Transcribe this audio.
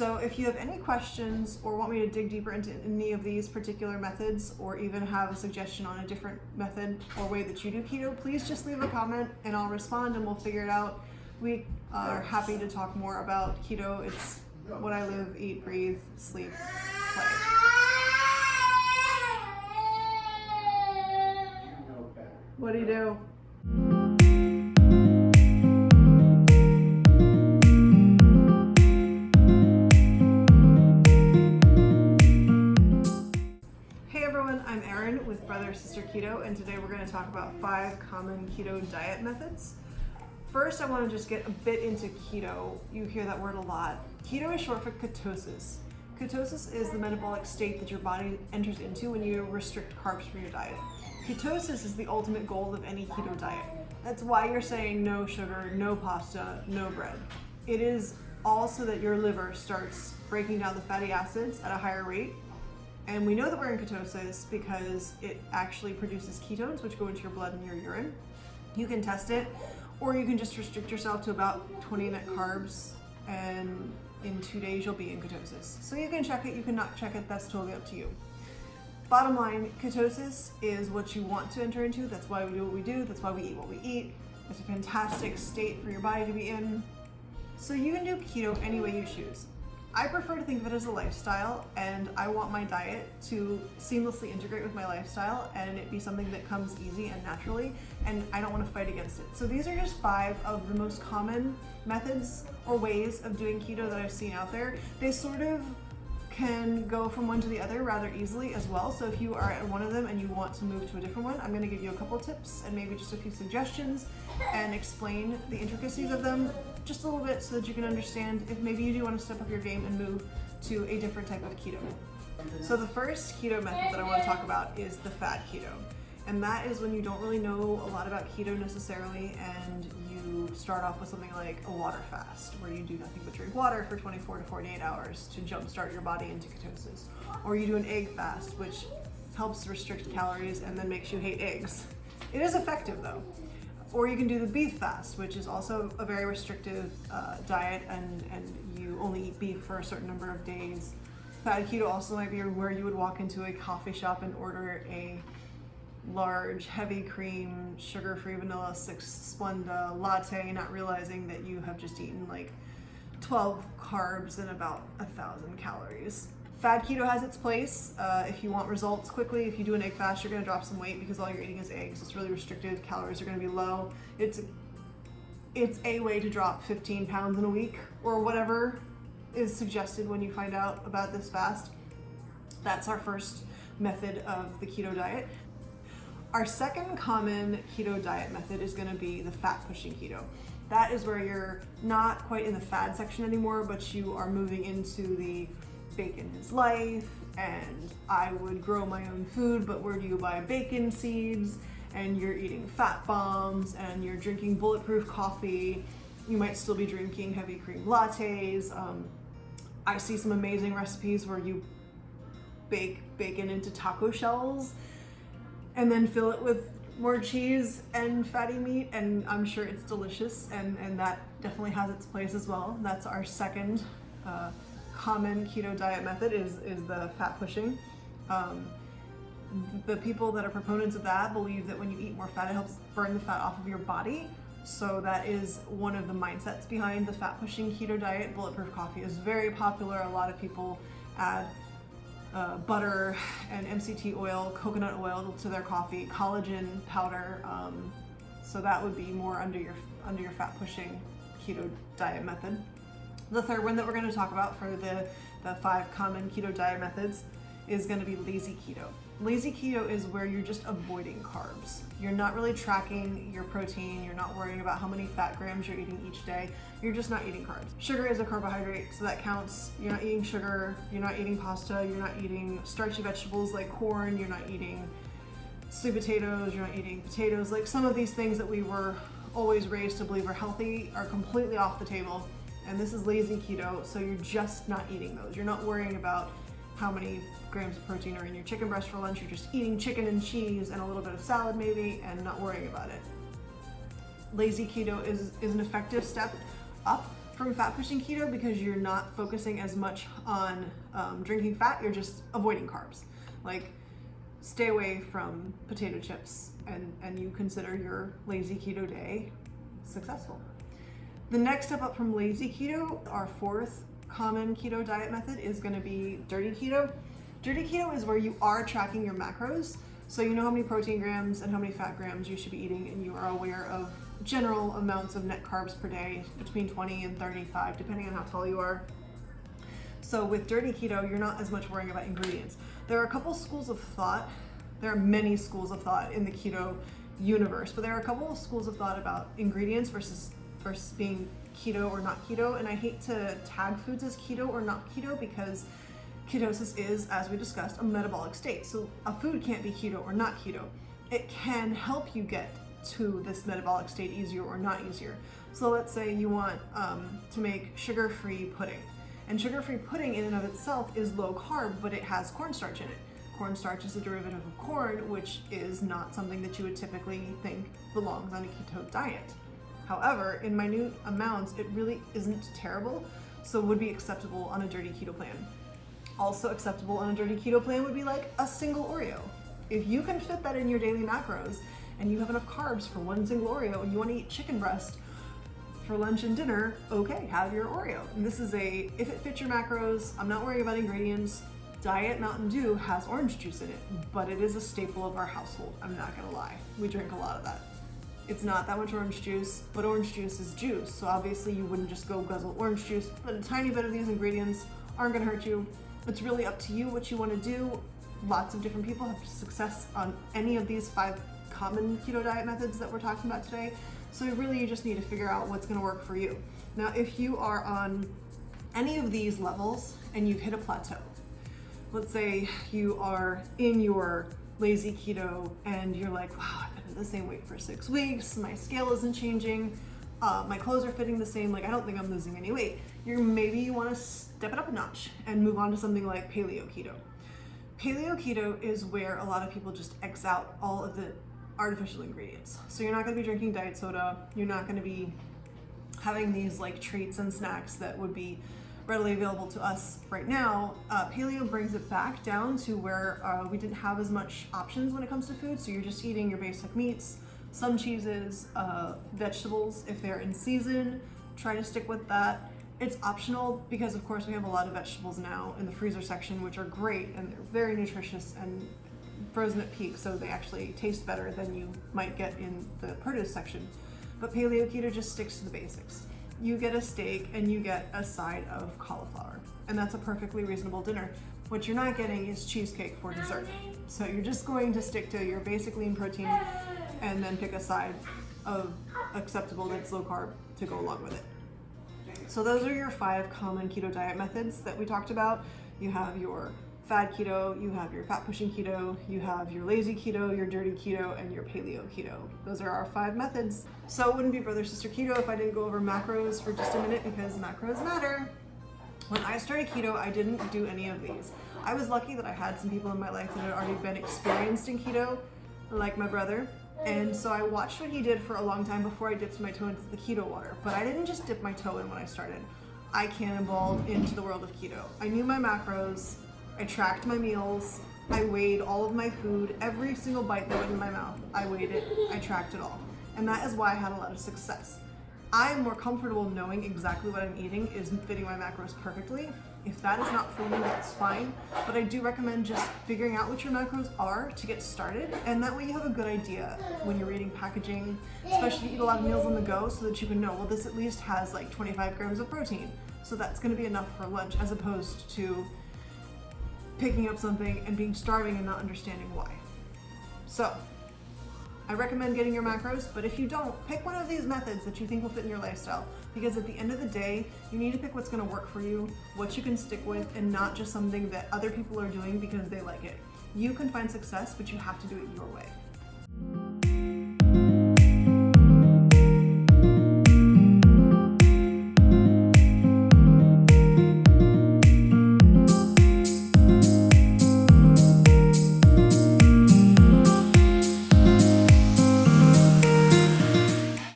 So if you have any questions or want me to dig deeper into any of these particular methods, or even have a suggestion on a different method or way that you do keto, please just leave a comment and I'll respond and we'll figure it out. We are happy to talk more about keto. It's what I live, eat, breathe, sleep, play. What do you do? Hey everyone, I'm Erin with Brother Sister Keto, and today we're going to talk about 5 common keto diet methods. First, I want to just get a bit into keto. You hear that word a lot. Keto is short for ketosis. Ketosis is the metabolic state that your body enters into when you restrict carbs from your diet. Ketosis is the ultimate goal of any keto diet. That's why you're saying no sugar, no pasta, no bread. It is also that your liver starts breaking down the fatty acids at a higher rate. And we know that we're in ketosis because it actually produces ketones, which go into your blood and your urine. You can test it, or you can just restrict yourself to about 20 net carbs, and in 2 days you'll be in ketosis. So you can check it, you can not check it, that's totally up to you. Bottom line, ketosis is what you want to enter into. That's why we do what we do, that's why we eat what we eat. It's a fantastic state for your body to be in. So you can do keto any way you choose. I prefer to think of it as a lifestyle, and I want my diet to seamlessly integrate with my lifestyle and it be something that comes easy and naturally, and I don't want to fight against it. So these are just 5 of the most common methods or ways of doing keto that I've seen out there. They sort of can go from one to the other rather easily as well. So if you are at one of them and you want to move to a different one, I'm going to give you a couple tips and maybe just a few suggestions and explain the intricacies of them just a little bit so that you can understand if maybe you do want to step up your game and move to a different type of keto. So the first keto method that I want to talk about is the fad keto. And that is when you don't really know a lot about keto necessarily, and you start off with something like a water fast, where you do nothing but drink water for 24 to 48 hours to jumpstart your body into ketosis. Or you do an egg fast, which helps restrict calories and then makes you hate eggs. It is effective though. Or you can do the beef fast, which is also a very restrictive diet, and you only eat beef for a certain number of days. Fad keto also might be where you would walk into a coffee shop and order a large, heavy cream, sugar-free vanilla 6 Splenda latte, not realizing that you have just eaten like 12 carbs and about 1,000 calories. Fad keto has its place. If you want results quickly, if you do an egg fast, you're gonna drop some weight because all you're eating is eggs. It's really restricted, calories are gonna be low. It's a way to drop 15 pounds in a week, or whatever is suggested when you find out about this fast. That's our first method of the keto diet. Our second common keto diet method is gonna be the fat pushing keto. That is where you're not quite in the fad section anymore, but you are moving into the bacon is life, and I would grow my own food, but where do you buy bacon seeds? And you're eating fat bombs, and you're drinking bulletproof coffee. You might still be drinking heavy cream lattes. I see some amazing recipes where you bake bacon into taco shells and then fill it with more cheese and fatty meat, and I'm sure it's delicious, and that definitely has its place as well. That's our second common keto diet method is the fat pushing. The people that are proponents of that believe that when you eat more fat, it helps burn the fat off of your body. So that is one of the mindsets behind the fat pushing keto diet. Bulletproof coffee is very popular. A lot of people add butter and MCT oil, coconut oil to their coffee, collagen powder. So that would be more under your fat pushing keto diet method. The third one that we're going to talk about for the 5 common keto diet methods is going to be lazy keto. Lazy keto is where you're just avoiding carbs. You're not really tracking your protein. You're not worrying about how many fat grams you're eating each day. You're just not eating carbs. Sugar is a carbohydrate, so that counts. You're not eating sugar. You're not eating pasta. You're not eating starchy vegetables like corn. You're not eating sweet potatoes. You're not eating potatoes. Like some of these things that we were always raised to believe are healthy are completely off the table. And this is lazy keto, so you're just not eating those. You're not worrying about how many grams of protein are in your chicken breast for lunch. You're just eating chicken and cheese and a little bit of salad maybe, and not worrying about it. Lazy keto is an effective step up from fat pushing keto because you're not focusing as much on drinking fat, you're just avoiding carbs. Like, stay away from potato chips and you consider your lazy keto day successful. The next step up from lazy keto, our fourth common keto diet method, is going to be dirty keto. Dirty keto is where you are tracking your macros, so you know how many protein grams and how many fat grams you should be eating, and you are aware of general amounts of net carbs per day, between 20 and 35, depending on how tall you are. So with dirty keto, you're not as much worrying about ingredients. There are a couple schools of thought. There are many schools of thought in the keto universe, but there are a couple of schools of thought about ingredients versus being keto or not keto. And I hate to tag foods as keto or not keto because ketosis is, as we discussed, a metabolic state. So a food can't be keto or not keto. It can help you get to this metabolic state easier or not easier. So let's say you want to make sugar-free pudding. And sugar-free pudding in and of itself is low carb, but it has cornstarch in it. Cornstarch is a derivative of corn, which is not something that you would typically think belongs on a keto diet. However, in minute amounts, it really isn't terrible, so would be acceptable on a dirty keto plan. Also acceptable on a dirty keto plan would be like a single Oreo. If you can fit that in your daily macros and you have enough carbs for one single Oreo and you want to eat chicken breast for lunch and dinner, okay, have your Oreo. And this is if it fits your macros, I'm not worrying about ingredients. Diet Mountain Dew has orange juice in it, but it is a staple of our household. I'm not gonna lie. We drink a lot of that. It's not that much orange juice, but orange juice is juice. So obviously you wouldn't just go guzzle orange juice, but a tiny bit of these ingredients aren't gonna hurt you. It's really up to you what you wanna do. Lots of different people have success on any of these 5 common keto diet methods that we're talking about today. So really you just need to figure out what's gonna work for you. Now, if you are on any of these levels and you've hit a plateau, let's say you are in your lazy keto and you're like, wow, I've been at the same weight for 6 weeks, my scale isn't changing, my clothes are fitting the same, like I don't think I'm losing any weight. Maybe you wanna step it up a notch and move on to something like paleo keto. Paleo keto is where a lot of people just X out all of the artificial ingredients. So you're not gonna be drinking diet soda, you're not gonna be having these like treats and snacks that would be readily available to us right now. Paleo brings it back down to where we didn't have as much options when it comes to food. So you're just eating your basic meats, some cheeses, vegetables if they're in season. Try to stick with that. It's optional because of course we have a lot of vegetables now in the freezer section, which are great and they're very nutritious and frozen at peak, so they actually taste better than you might get in the produce section. But paleo keto just sticks to the basics. You get a steak and you get a side of cauliflower, and that's a perfectly reasonable dinner. What you're not getting is cheesecake for dessert. So you're just going to stick to your basic lean protein and then pick a side of acceptable that's low carb to go along with it. So those are your 5 common keto diet methods that we talked about. You have your fad keto, you have your fat pushing keto, you have your lazy keto, your dirty keto, and your paleo keto. Those are our 5 methods. So it wouldn't be brother sister keto if I didn't go over macros for just a minute, because macros matter. When I started keto, I didn't do any of these. I was lucky that I had some people in my life that had already been experienced in keto, like my brother. And so I watched what he did for a long time before I dipped my toe into the keto water. But I didn't just dip my toe in when I started. I cannonballed into the world of keto. I knew my macros, I tracked my meals, I weighed all of my food, every single bite that went in my mouth, I weighed it, I tracked it all. And that is why I had a lot of success. I am more comfortable knowing exactly what I'm eating is fitting my macros perfectly. If that is not for me, that's fine. But I do recommend just figuring out what your macros are to get started. And that way you have a good idea when you're reading packaging, especially if you eat a lot of meals on the go, so that you can know, well, this at least has like 25 grams of protein. So that's gonna be enough for lunch, as opposed to picking up something and being starving and not understanding why. So I recommend getting your macros, but if you don't, pick one of these methods that you think will fit in your lifestyle, because at the end of the day, you need to pick what's gonna work for you, what you can stick with, and not just something that other people are doing because they like it. You can find success, but you have to do it your way.